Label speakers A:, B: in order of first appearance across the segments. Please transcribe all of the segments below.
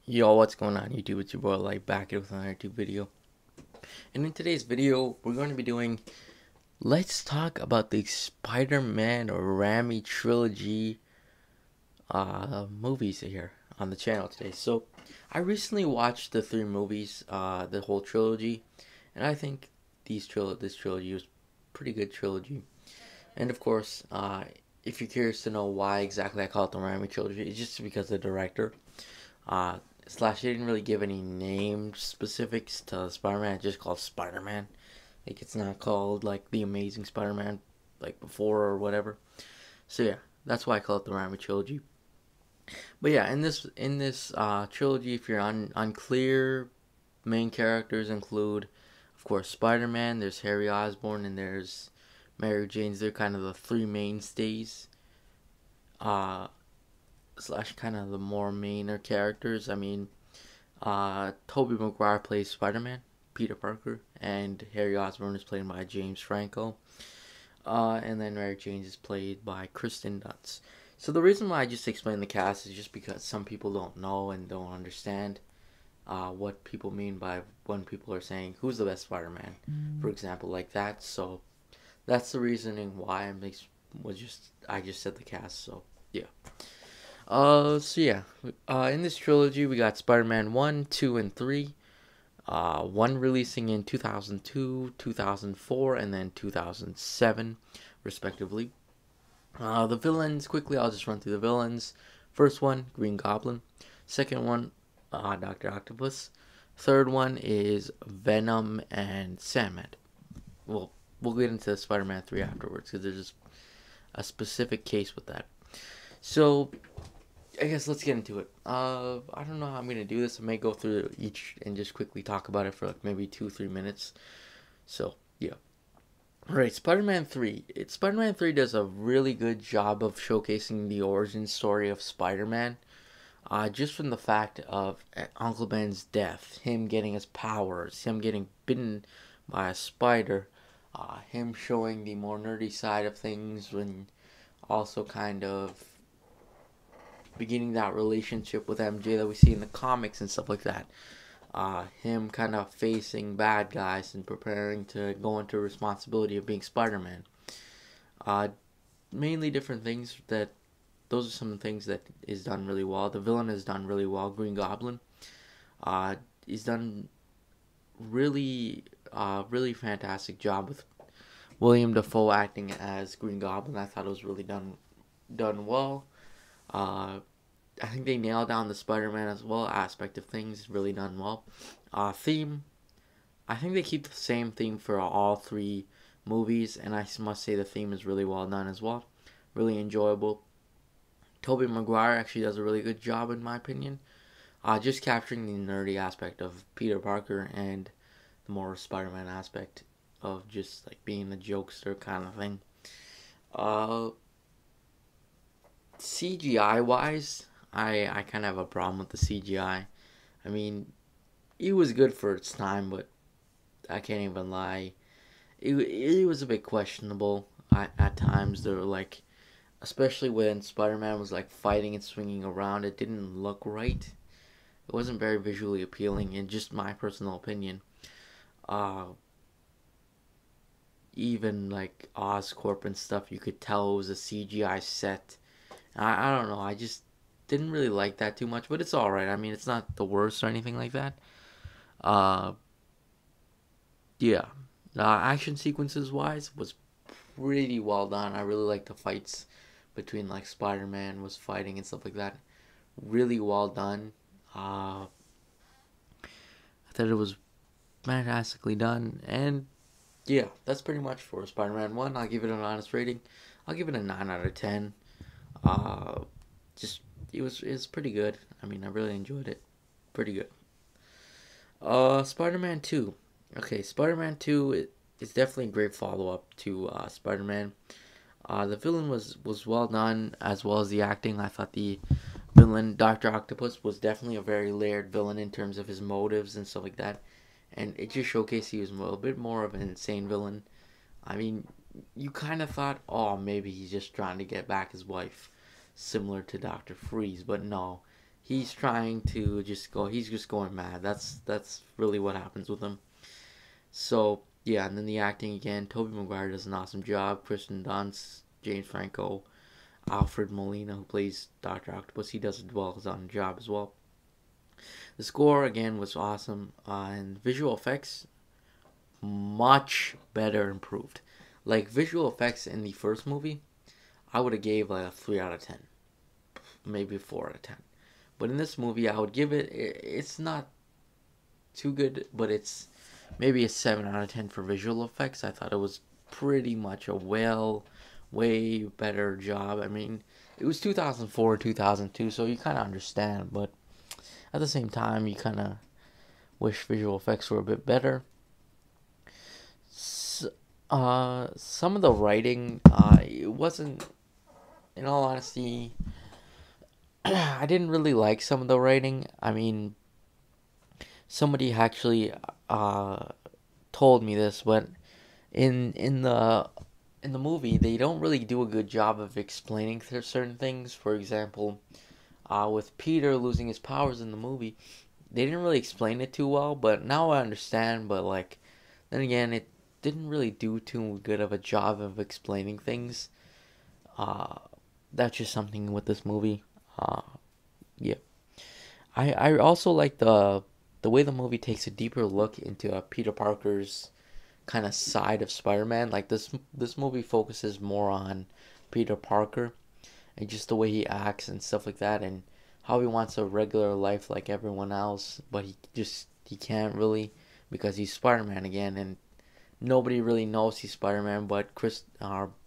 A: Yo, what's going on YouTube? It's your boy Light back here with another YouTube video. And in today's video, we're going to be doing, let's talk about the Spider-Man Raimi Trilogy movies here on the channel today. So, I recently watched the three movies, the whole trilogy, and I think this trilogy was pretty good trilogy. And of course, if you're curious to know why exactly I call it the Raimi Trilogy, it's just because the director. Uh, Slash, they didn't really give any name specifics to Spider-Man. It's just called Spider-Man. Like, it's not called like the Amazing Spider-Man like before or whatever. So yeah, that's why I call it the Raimi Trilogy. But yeah, in this trilogy, if you're unclear, main characters include, of course, Spider-Man. There's Harry Osborn and there's Mary Jane's. They're kind of the three mainstays. Uh, Slash kind of the more mainer characters. I mean, Tobey Maguire plays Spider-Man, Peter Parker, and Harry Osborn is played by James Franco. And then Mary Jane is played by Kristen Dunst. So the reason why I just explained the cast is just because some people don't know and don't understand what people mean by when people are saying who's the best Spider-Man, for example, like that. So that's the reasoning why I just said the cast. So yeah. In this trilogy, we got Spider-Man 1, 2, and 3. One releasing in 2002, 2004, and then 2007, respectively. The villains, quickly, I'll just run through the villains. First one, Green Goblin. Second one, Dr. Octopus. Third one is Venom and Sandman. We'll get into Spider-Man 3 afterwards, because there's just a specific case with that. So, I guess let's get into it. I don't know how I'm gonna do this. I may go through each and just quickly talk about it for like maybe 2-3 minutes. So yeah. Alright, Spider-Man 3. Spider-Man 3 does a really good job of showcasing the origin story of Spider-Man. Just from the fact of Uncle Ben's death, him getting his powers, him getting bitten by a spider, him showing the more nerdy side of things, and also kind of beginning that relationship with MJ that we see in the comics and stuff like that. Him kind of facing bad guys and preparing to go into responsibility of being Spider-Man. Uh, Mainly different things that those are some things that is done really well. The villain is done really well. Green Goblin. He's done really fantastic job with William Dafoe acting as Green Goblin. I thought it was really done well. I think they nailed down the Spider-Man as well aspect of things, really done well. Theme, I think they keep the same theme for all three movies, and I must say the theme is really well done as well. Really enjoyable. Tobey Maguire actually does a really good job in my opinion. Just capturing the nerdy aspect of Peter Parker and the more Spider-Man aspect of just like being a jokester kind of thing. Uh, CGI wise, I kind of have a problem with the CGI. I mean, it was good for its time, but I can't even lie. It was a bit questionable at times. There were like, especially when Spider-Man was like fighting and swinging around, it didn't look right. It wasn't very visually appealing, in just my personal opinion. Uh, Even like Oscorp and stuff, you could tell it was a CGI set. I don't know. I just didn't really like that too much, but it's all right. I mean, it's not the worst or anything like that. Uh, yeah. Action sequences wise was pretty well done. I really like the fights between like Spider-Man was fighting and stuff like that. Really well done. I thought it was fantastically done, and yeah, that's pretty much for Spider-Man 1. I'll give it an honest rating. I'll give it a 9 out of 10. Uh, just it was pretty good. I mean, I really enjoyed it. Pretty good. Spider-Man 2. Okay, Spider-Man 2 is definitely a great follow-up to Spider-Man. The villain was well done, as well as the acting. I thought the villain, Dr. Octopus, was definitely a very layered villain in terms of his motives and stuff like that. And it just showcased he was a bit more of an insane villain. I mean, you kind of thought, oh, maybe he's just trying to get back his wife, similar to Dr. Freeze, but no. he's trying to just go. He's just going mad. That's really what happens with him. So yeah, and then the acting again. Tobey Maguire does an awesome job. Kristen Dunst, James Franco, Alfred Molina, who plays Doctor Octopus, he does as well as on the job as well. The score again was awesome, and visual effects much better improved. Like visual effects in the first movie, I would have gave like a 3 out of 10, maybe 4 out of 10. But in this movie, I would give it. It's not too good, but it's maybe a 7 out of 10 for visual effects. I thought it was pretty much a way better job. I mean, it was 2004, 2002, so you kind of understand, but at the same time, you kind of wish visual effects were a bit better. Some of the writing, it wasn't, in all honesty, I didn't really like some of the writing. I mean, somebody actually told me this, but in the movie, they don't really do a good job of explaining certain things. For example, with Peter losing his powers in the movie, they didn't really explain it too well. But now I understand. But like, then again, it didn't really do too good of a job of explaining things. Uh, that's just something with this movie. Uh, yeah, I also like the way the movie takes a deeper look into Peter Parker's kind of side of Spider-Man. Like this movie focuses more on Peter Parker and just the way he acts and stuff like that, and how he wants a regular life like everyone else, but he can't really because he's Spider-Man again, and nobody really knows he's Spider-Man, but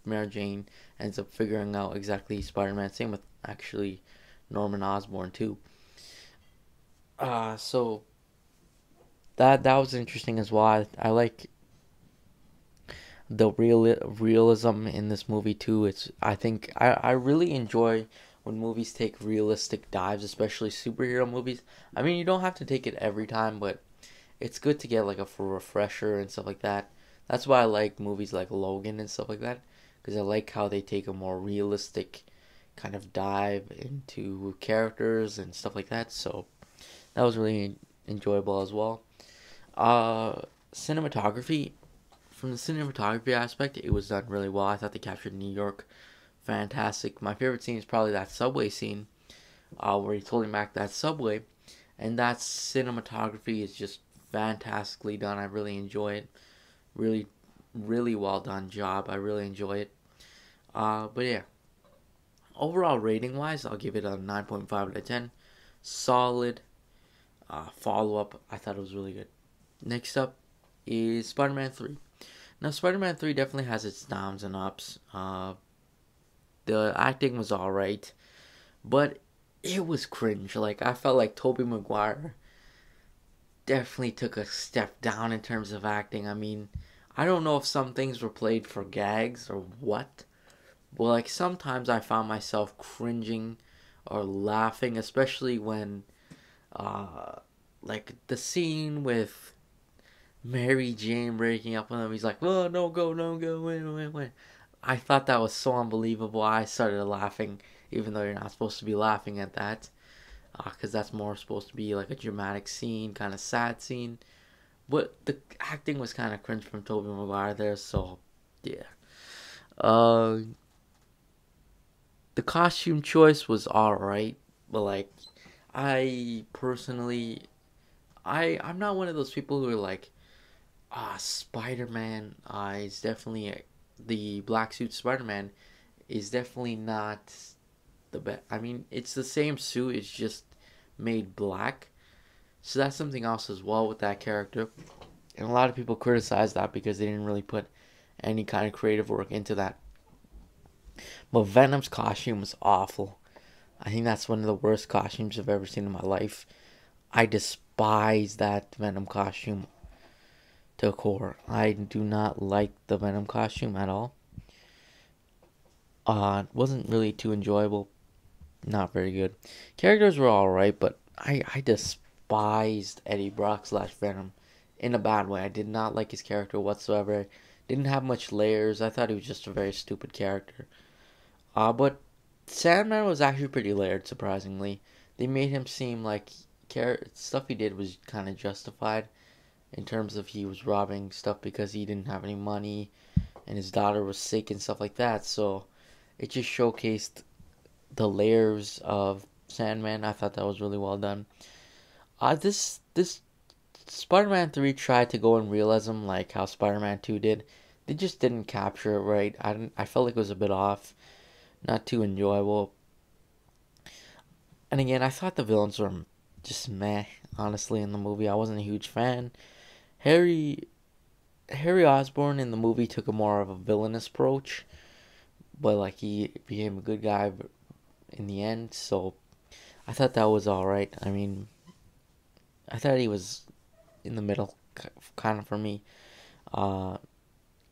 A: Mary Jane ends up figuring out exactly he's Spider-Man. Same with actually Norman Osborn too. So that was interesting as well. I like the realism in this movie too. I think I really enjoy when movies take realistic dives, especially superhero movies. I mean, you don't have to take it every time, but it's good to get like a refresher and stuff like that. That's why I like movies like Logan and stuff like that, because I like how they take a more realistic kind of dive into characters and stuff like that. So that was really enjoyable as well. Uh, Cinematography, from the cinematography aspect, it was done really well. I thought they captured New York fantastic. My favorite scene is probably that subway scene, where he's holding back that subway, and that cinematography is just fantastically done. I really enjoy it. Really, really well done job. I really enjoy it. But yeah, overall rating wise, I'll give it a 9.5 out of 10. Solid. Follow up, I thought it was really good. Next up is Spider-Man 3. Now, Spider-Man 3 definitely has its downs and ups. The acting was alright, but it was cringe. Like, I felt like Tobey Maguire definitely took a step down in terms of acting. I mean, I don't know if some things were played for gags or what, but like sometimes I found myself cringing or laughing, especially when like the scene with Mary Jane breaking up with him. He's like, "Oh, no go, no go, wait." I thought that was so unbelievable. I started laughing, even though you're not supposed to be laughing at that, because that's more supposed to be like a dramatic scene, kind of sad scene. But the acting was kind of cringe from Tobey Maguire there, so yeah. Uh, the costume choice was alright, but like, I personally, I'm not one of those people who are like, Spider-Man is definitely the black suit Spider-Man is definitely not the best. I mean, it's the same suit, it's just made black. So that's something else as well with that character. And a lot of people criticize that because they didn't really put any kind of creative work into that. But Venom's costume was awful. I think that's one of the worst costumes I've ever seen in my life. I despise that Venom costume to a core. I do not like the Venom costume at all. It wasn't really too enjoyable. Not very good. Characters were alright, but I despised Eddie Brock slash Venom in a bad way. I did not like his character whatsoever. Didn't have much layers. I thought he was just a very stupid character. But Sandman was actually pretty layered, surprisingly. they made him seem like stuff he did was kind of justified in terms of he was robbing stuff because he didn't have any money and his daughter was sick and stuff like that. So it just showcased the layers of Sandman. I thought that was really well done. This Spider-Man 3 tried to go in realism like how Spider-Man 2 did. They just didn't capture it right. I felt like it was a bit off, not too enjoyable. And again, I thought the villains were just meh, honestly, in the movie. I wasn't a huge fan. Harry Harry Osborn in the movie took a more of a villainous approach, but like he became a good guy in the end. So I thought that was all right. I mean, I thought he was in the middle, kind of for me. Uh,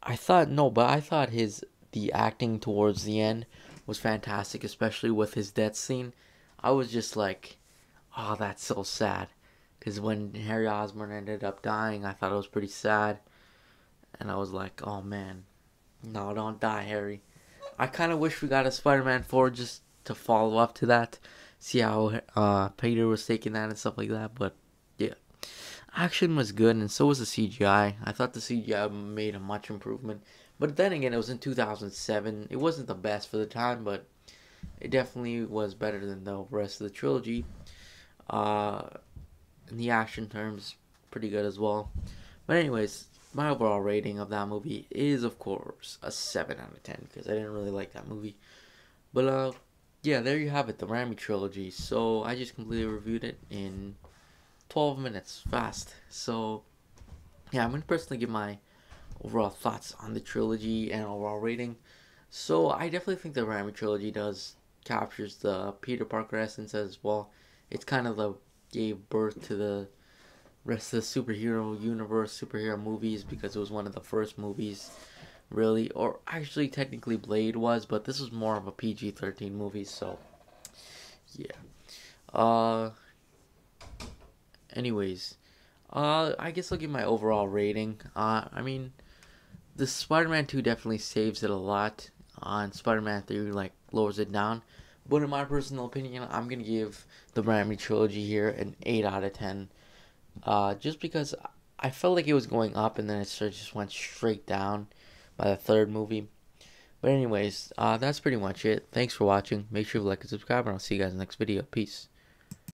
A: I thought no, but I thought his the acting towards the end was fantastic, especially with his death scene. I was just like, oh, that's so sad. Because when Harry Osborn ended up dying, I thought it was pretty sad. And I was like, oh man, no, don't die, Harry. I kind of wish we got a Spider-Man 4 just to follow up to that. See how Peter was taking that and stuff like that. But yeah, action was good, and so was the CGI. I thought the CGI made a much improvement. But then again, it was in 2007. It wasn't the best for the time, but it definitely was better than the rest of the trilogy. Uh, in the action terms, pretty good as well. But anyways, my overall rating of that movie is, of course, a 7 out of 10 because I didn't really like that movie. But yeah, there you have it, the Raimi Trilogy. So I just completely reviewed it in 12 minutes, fast. So yeah, I'm gonna personally give my overall thoughts on the trilogy and overall rating. So I definitely think the Raimi Trilogy captures the Peter Parker essence as well. It's kind of the gave birth to the rest of the superhero universe, superhero movies, because it was one of the first movies, really. Or actually, technically, Blade was, but this was more of a PG-13 movie, so yeah. Uh, anyways, I guess I'll give my overall rating. I mean, the Spider-Man 2 definitely saves it a lot, and Spider-Man 3 like lowers it down. But in my personal opinion, I'm gonna give the Raimi trilogy here an 8 out of 10. Just because I felt like it was going up and then it sort of just went straight down by the third movie. But anyways, that's pretty much it. Thanks for watching. Make sure to like and subscribe, and I'll see you guys in the next video. Peace.